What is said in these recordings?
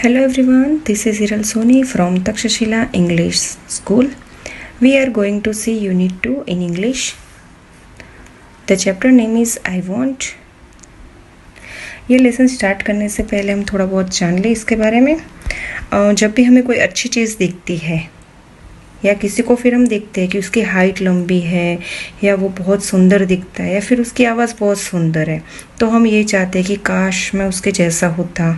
Hello everyone, this is Hiral Soni from Takshashila English School. We are going to see Unit 2 in English. The chapter name is I Want. ये lesson start करने से पहले हम थोड़ा बहुत जान लें इसके बारे में। जब भी हमें कोई अच्छी चीज़ दिखती है या किसी को फिर हम देखते हैं कि उसकी हाइट लंबी है या वो बहुत सुंदर दिखता है या फिर उसकी आवाज़ बहुत सुंदर है, तो हम ये चाहते हैं कि काश मैं उसके जैसा होता।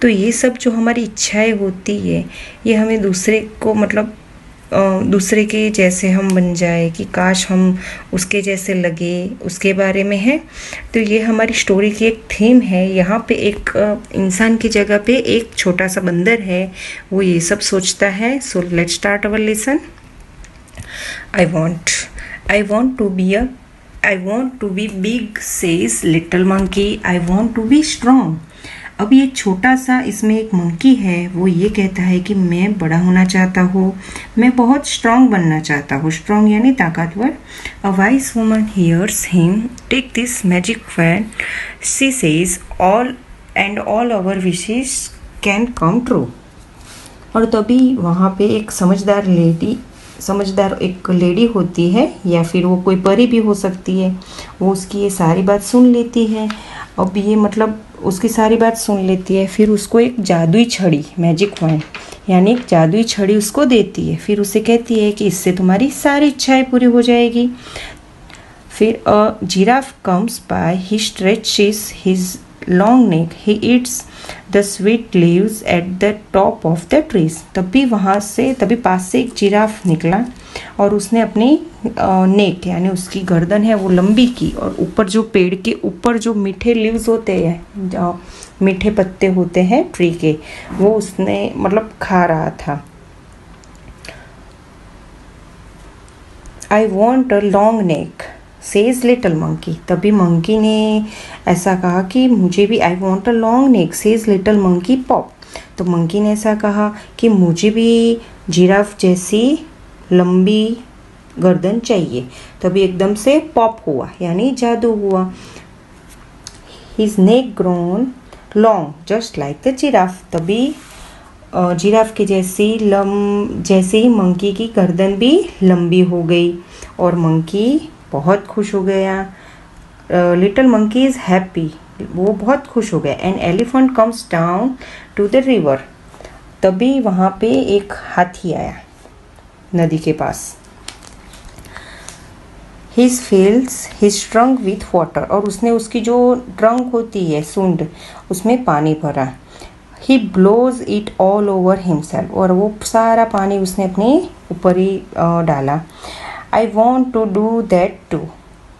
तो ये सब जो हमारी इच्छाएं होती है ये हमें दूसरे को दूसरे के जैसे हम बन जाए कि काश हम उसके जैसे लगे, उसके बारे में है। तो ये हमारी स्टोरी की एक थीम है। यहाँ पे एक इंसान की जगह पे एक छोटा सा बंदर है, वो ये सब सोचता है। So let's start our lesson. I want to be big, says little monkey. I want to be strong. अब ये छोटा सा इसमें एक मंकी है, वो ये कहता है कि मैं बड़ा होना चाहता हूँ, मैं बहुत स्ट्रांग बनना चाहता हूँ। स्ट्रांग यानी ताकतवर। A wise woman hears him take this magic fan, she says all our wishes can come true. और तभी वहाँ पे एक समझदार एक लेडी होती है, या फिर वो कोई परी भी हो सकती है। वो उसकी ये सारी बात सुन लेती है। अब ये उसकी सारी बात सुन लेती है। फिर उसको एक जादुई छड़ी, मैजिक वैन यानी एक जादुई छड़ी उसको देती है। फिर उसे कहती है कि इससे तुम्हारी सारी इच्छाएं पूरी हो जाएगी। फिर a giraffe comes by, he stretches his long neck, he eats the sweet leaves at the top of the trees. तभी पास से एक जिराफ निकला और उसने अपनी नेक यानी उसकी गर्दन है वो लंबी की, और ऊपर जो पेड़ के ऊपर जो मीठे लीव्स होते हैं, जो मीठे पत्ते होते हैं ट्री के, वो उसने खा रहा था। I want a long neck, says little monkey. तभी मंकी ने ऐसा कहा कि मुझे भी I want a long neck, says little monkey pop. तो मंकी ने ऐसा कहा कि मुझे भी जिराफ जैसी लंबी गर्दन चाहिए। तभी एकदम से पॉप हुआ यानी जादू हुआ। His neck grown long just like the giraffe. तभी जिराफ की जैसे ही मंकी की गर्दन भी लंबी हो गई और मंकी बहुत खुश हो गया। लिटिल मंकी इज हैप्पी, वो बहुत खुश हो गया। An elephant comes down to the river. तभी वहाँ पे एक हाथी आया नदी के पास। His fills his trunk with water, और उसने उसकी जो ट्रंक होती है सूंड, उसमें पानी भरा। He blows it all over himself, और वो सारा पानी उसने अपने ऊपर ही डाला। I want to do that too,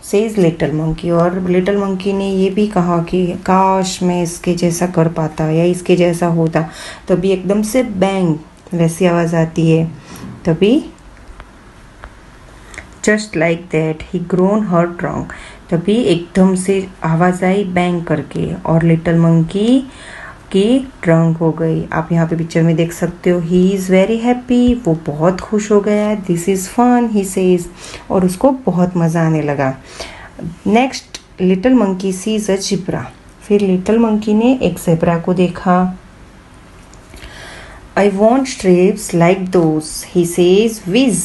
says little monkey. और लिटिल मंकी ने ये भी कहा कि काश मैं इसके जैसा कर पाता या इसके जैसा होता। तभी एकदम से बैंग वैसी आवाज़ आती है। तभी just like that he grown her trunk. तभी एकदम से आवाज़ आई बैंग करके, और लिटिल मंकी की ट्रंक हो गई। आप यहाँ पे पिक्चर में देख सकते हो। ही इज़ वेरी हैप्पी, वो बहुत खुश हो गया। This is fun, he says, और उसको बहुत मज़ा आने लगा। Next little monkey sees a zebra. फिर लिटिल मंकी ने एक ज़ेब्रा को देखा। I want stripes like those, he says whizz.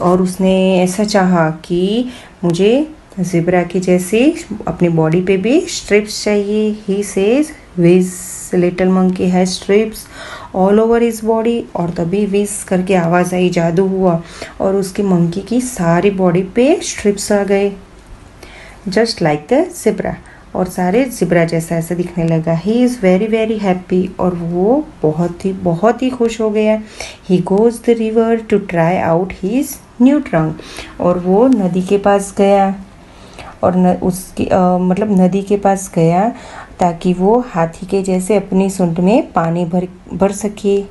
और उसने ऐसा चाहा कि मुझे ज़ेब्रा की जैसे अपनी बॉडी पे भी स्ट्रिप्स चाहिए। He says whizz, little monkey has stripes all over his body. और तभी विज करके आवाज़ आई, जादू हुआ, और उसकी मंकी की सारी बॉडी पे स्ट्रिप्स आ गए जस्ट लाइक द ज़ेब्रा, और सारे ज़ेब्रा जैसा ऐसा दिखने लगा। He is very very happy, और वो बहुत ही खुश हो गया। He goes the river to try out his new trunk, और वो नदी के पास गया, और नदी के पास गया ताकि वो हाथी के जैसे अपनी सूंड में पानी भर सके।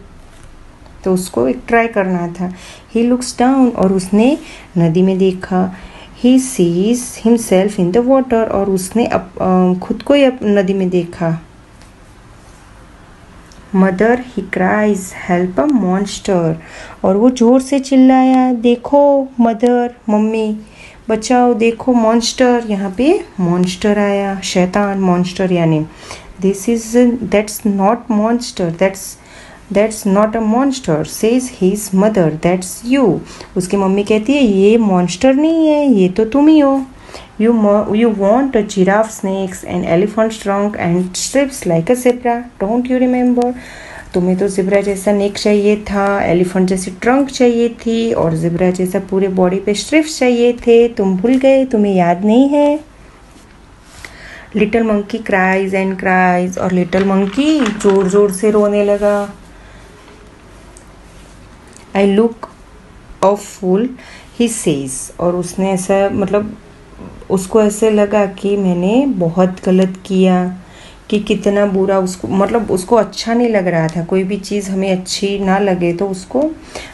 तो उसको एक ट्राई करना था। ही लुक्स डाउन, और उसने नदी में देखा। He sees himself in the water, और उसने खुद को ही नदी में देखा। मदर, ही क्राइज हेल्प अ मॉन्स्टर, और वो जोर से चिल्लाया, देखो मदर, मम्मी बचाओ, देखो मॉन्स्टर। यहाँ पे मॉन्स्टर आया, शैतान, मॉन्स्टर यानी this is that's not monster, that's not a monster, says his mother, that's you. उसकी मम्मी कहती है ये मॉन्स्टर नहीं है, ये तो तुम ही हो। You want a giraffe, snakes and elephant's trunk and strips like a zebra, don't you remember? तुम्हें तो ज़ेब्रा जैसा नेक चाहिए था, एलिफेंट जैसी ट्रंक चाहिए थी और ज़ेब्रा जैसा पूरे बॉडी पे स्ट्रिप्स चाहिए थे। तुम भूल गए, तुम्हें याद नहीं है? Little monkey cries and cries, और लिटिल मंकी जोर जोर से रोने लगा। I look a fool he says, और उसने ऐसा मतलब उसको ऐसे लगा कि मैंने बहुत गलत किया, कि कितना बुरा उसको मतलब उसको अच्छा नहीं लग रहा था। कोई भी चीज़ हमें अच्छी ना लगे तो उसको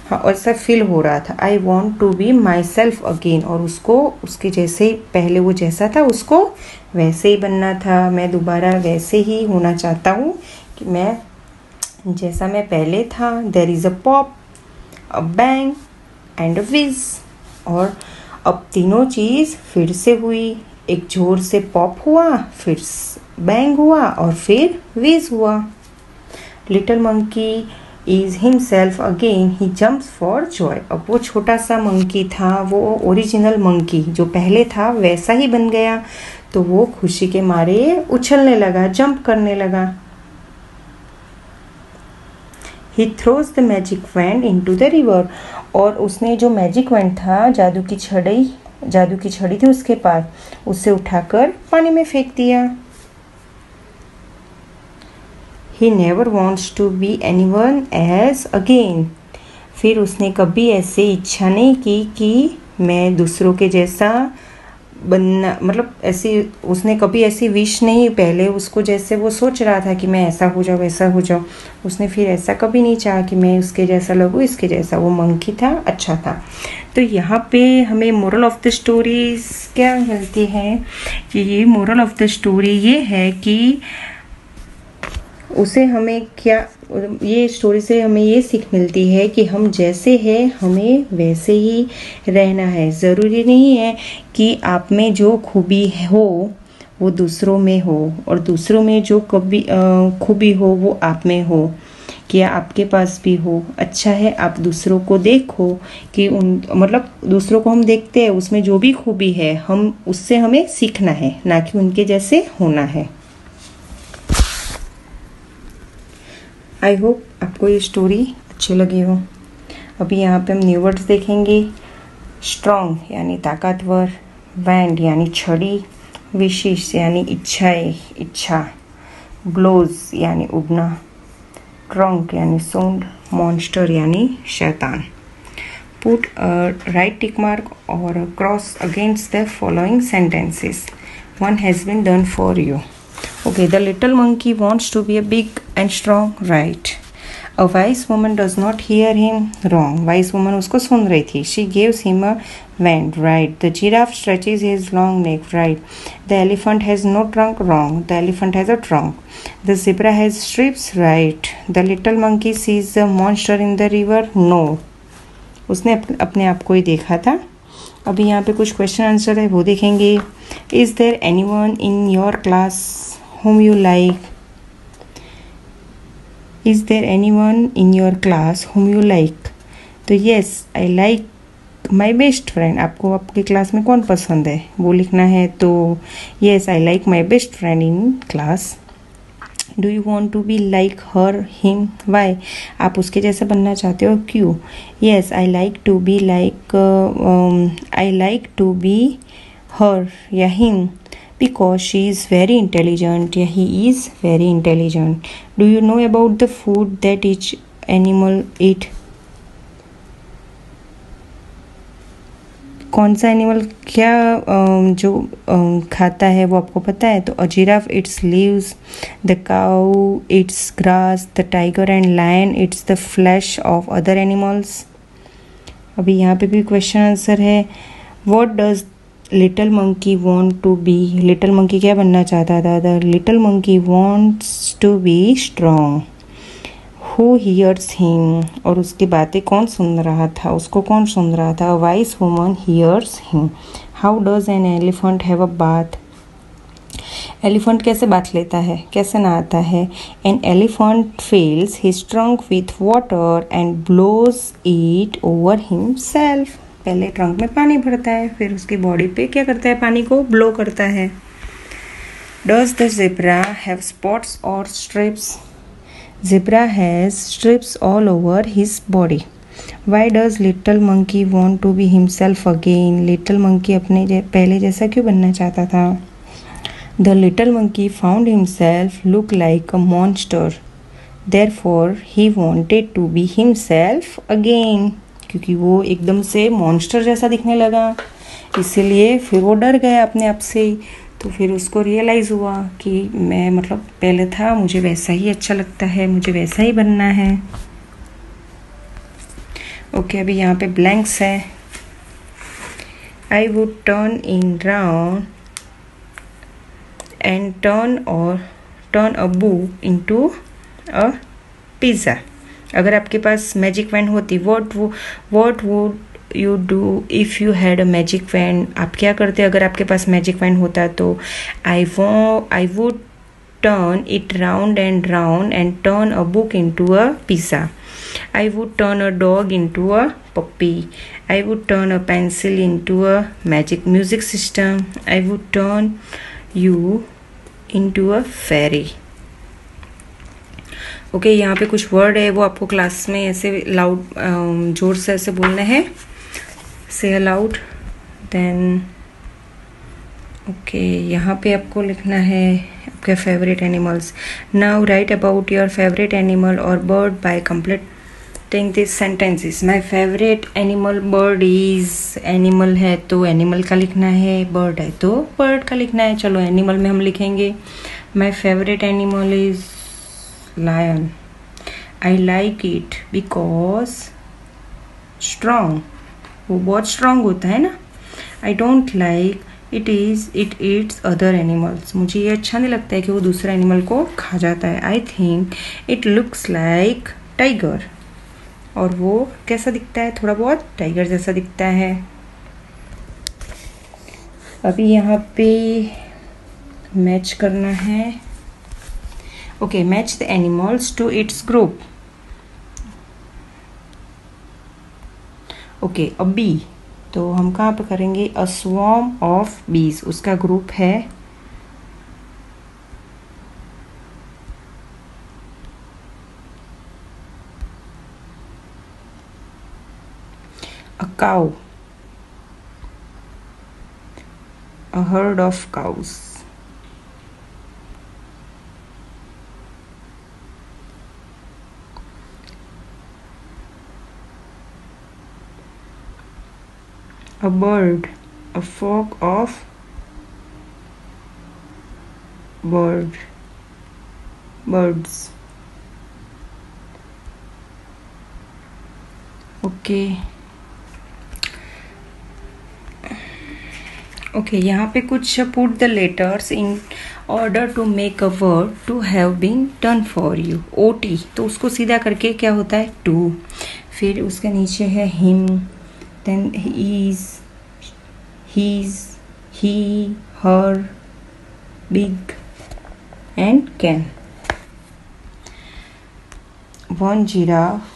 हाँ ऐसा फील हो रहा था। I want to be myself again, और उसको उसके जैसे ही पहले वो जैसा था उसको वैसे ही बनना था। मैं दोबारा वैसे ही होना चाहता हूँ कि मैं जैसा मैं पहले था। There is a pop, a bang and a whizz, और अब तीनों चीज़ फिर से हुई। एक जोर से पॉप हुआ, फिर बैंग हुआ और फिर विज हुआ। Little monkey is himself again, he jumps for joy. अब वो छोटा सा मंकी था, वो ओरिजिनल मंकी जो पहले था वैसा ही बन गया, तो वो खुशी के मारे उछलने लगा, जंप करने लगा। He throws the magic wand into the river, और उसने जो मैजिक वैंड था, जादू की छड़ी थी उसके पास, उसे उठाकर पानी में फेंक दिया। He never wants to be anyone else again, फिर उसने कभी ऐसे इच्छा नहीं की कि मैं दूसरों के जैसा बनना, मतलब ऐसी उसने कभी ऐसी विश नहीं, पहले उसको जैसे वो सोच रहा था कि मैं ऐसा हो जाऊँ वैसा हो जाऊँ, उसने फिर ऐसा कभी नहीं चाहा कि मैं उसके जैसा लगूँ, इसके जैसा। वो मंकी था, अच्छा था। तो यहाँ पे हमें मोरल ऑफ द स्टोरीज क्या मिलती है कि ये मोरल ऑफ द स्टोरी ये है कि उसे हमें क्या, ये स्टोरी से हमें ये सीख मिलती है कि हम जैसे हैं हमें वैसे ही रहना है। ज़रूरी नहीं है कि आप में जो खूबी हो वो दूसरों में हो, और दूसरों में जो कभी खूबी हो वो आप में हो, कि आपके पास भी हो। अच्छा है आप दूसरों को देखो कि उन मतलब दूसरों को हम देखते हैं उसमें जो भी खूबी है हम उससे हमें सीखना है, ना कि उनके जैसे होना है। आई होप आपको ये स्टोरी अच्छी लगी हो। अभी यहाँ पे हम न्यू वर्ड्स देखेंगे। स्ट्रॉन्ग यानी ताकतवर, वैंड यानी छड़ी, विशेष यानी इच्छा, ब्लोज यानी उड़ना, ट्रंक यानी सूंड, मॉन्स्टर यानी शैतान। Put a right tick mark और a cross against the following sentences. One has been done for you. Okay, the little monkey wants to be a big and strong, right? A wise woman does not hear him, wrong. Wise woman उसको सुन रही थी. She gives him a wand, right? The giraffe stretches his long neck, right? The elephant has no trunk, wrong. The elephant has a trunk. The zebra has strips, right? The little monkey sees the monster in the river, no. उसने अपने आप को ही देखा था। अभी यहाँ पे कुछ क्वेश्चन आंसर है वो देखेंगे। Is there anyone in your class whom you like? Is there anyone in your class whom you like? तो yes, I like my best friend. आपको आपकी क्लास में कौन पसंद है वो लिखना है। तो yes, I like my best friend in class. Do you want to be like her, him? Why? आप उसके जैसा बनना चाहते हो, क्यों? Yes, I like to be like I like to be her या him because she is very intelligent या he is very intelligent. Do you know about the food that each animal eat? कौन सा animal क्या जो खाता है वो आपको पता है? तो a giraffe eats leaves, the cow eats grass, the tiger and lion eats the flesh of other animals. अभी यहाँ पे भी क्वेश्चन आंसर है। What does little monkey want to be? Little monkey क्या बनना चाहता था? The little monkey wants to be strong. Who hears him? और उसकी बातें कौन सुन रहा था, उसको कौन सुन रहा था? A wise woman hears him. How does an elephant have a bath? Elephant कैसे बात लेता है, कैसे नहाता है? An elephant fills his trunk with water and blows it over himself. पहले ट्रंक में पानी भरता है, फिर उसकी बॉडी पे क्या करता है, पानी को ब्लो करता है। Does the zebra have spots और stripes? Zebra has stripes all over his body. Why does little monkey want to be himself again? Little monkey अपने पहले जैसा क्यों बनना चाहता था? The little monkey found himself look like a monster. Therefore, he wanted to be himself again. क्योंकि वो एकदम से मॉन्स्टर जैसा दिखने लगा, इसीलिए फिर वो डर गया अपने आप से। तो फिर उसको रियलाइज़ हुआ कि मैं मतलब पहले था, मुझे वैसा ही अच्छा लगता है, मुझे वैसा ही बनना है। ओके, अभी यहाँ पे ब्लैंक्स है। I would turn in round and turn a book into a pizza. अगर आपके पास मैजिक वैन होती, what would you do if you had a magic wand? आप क्या करते अगर आपके पास मैजिक वैन होता? तो I would turn it round and turn a book into a pizza. I would turn a dog into a puppy. I would turn a pencil into a magic music system. I would turn you into a fairy. Okay, यहाँ पे कुछ word है, वो आपको class में ऐसे loud जोर से ऐसे बोलने हैं। से अलाउड। देन ओके, यहाँ पे आपको लिखना है आपके favourite animals. Now write about your favourite animal और bird by completing this sentences. My favourite animal bird is. Animal है तो एनिमल का लिखना है, बर्ड है तो बर्ड का लिखना है। चलो एनिमल में हम लिखेंगे my favourite animal is lion. I like it because strong. वो बहुत strong होता है ना। I don't like it eats other animals. मुझे ये अच्छा नहीं लगता है कि वो दूसरे एनिमल को खा जाता है। I think it looks like tiger. और वो कैसा दिखता है, थोड़ा बहुत टाइगर जैसा दिखता है। अभी यहाँ पे मैच करना है। Okay, match the animals to its group. Okay, a bee. तो हम कहाँ पे करेंगे? A swarm of bees. उसका ग्रुप है a cow. A herd of cows. A bird, a flock of birds. Okay. यहाँ पे कुछ put the letters in order to make a word to have been done for you. OT, तो उसको सीधा करके क्या होता है? to. फिर उसके नीचे है him. Then is, his, he, her, big and can. One giraffe.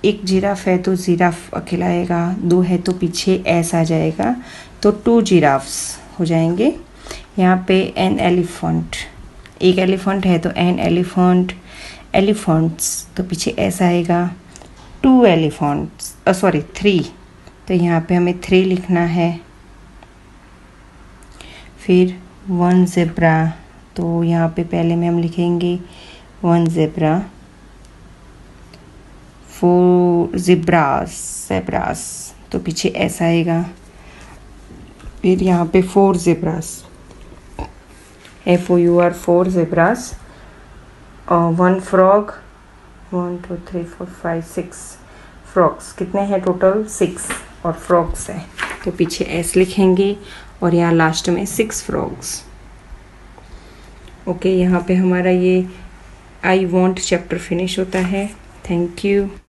एक जिराफ है तो जिराफ अकेला आएगा, दो है तो पीछे एस आ जाएगा, तो टू जिराफ्स हो जाएंगे। यहाँ पे एन एलिफेंट, एक एलिफेंट है तो एन एलिफेंट, एलिफेंट्स तो पीछे एस आएगा, टू एलिफेंट्स, सॉरी 3, तो यहाँ पे हमें 3 लिखना है। फिर 1 ज़ेब्रा, तो यहाँ पे पहले में हम लिखेंगे 1 ज़ेब्रा, 4 ज़ेब्रास, तो पीछे एस आएगा। फिर यहाँ पे 4 zebras, FOUR 4 zebras, 1 frog, 1 2 3 4 5 6 frogs, कितने हैं टोटल? 6 और फ्रॉग्स है तो पीछे एस लिखेंगे और यहाँ लास्ट में 6 फ्रॉग्स। ओके, यहाँ पे हमारा ये आई वॉन्ट चैप्टर फिनिश होता है। Thank you.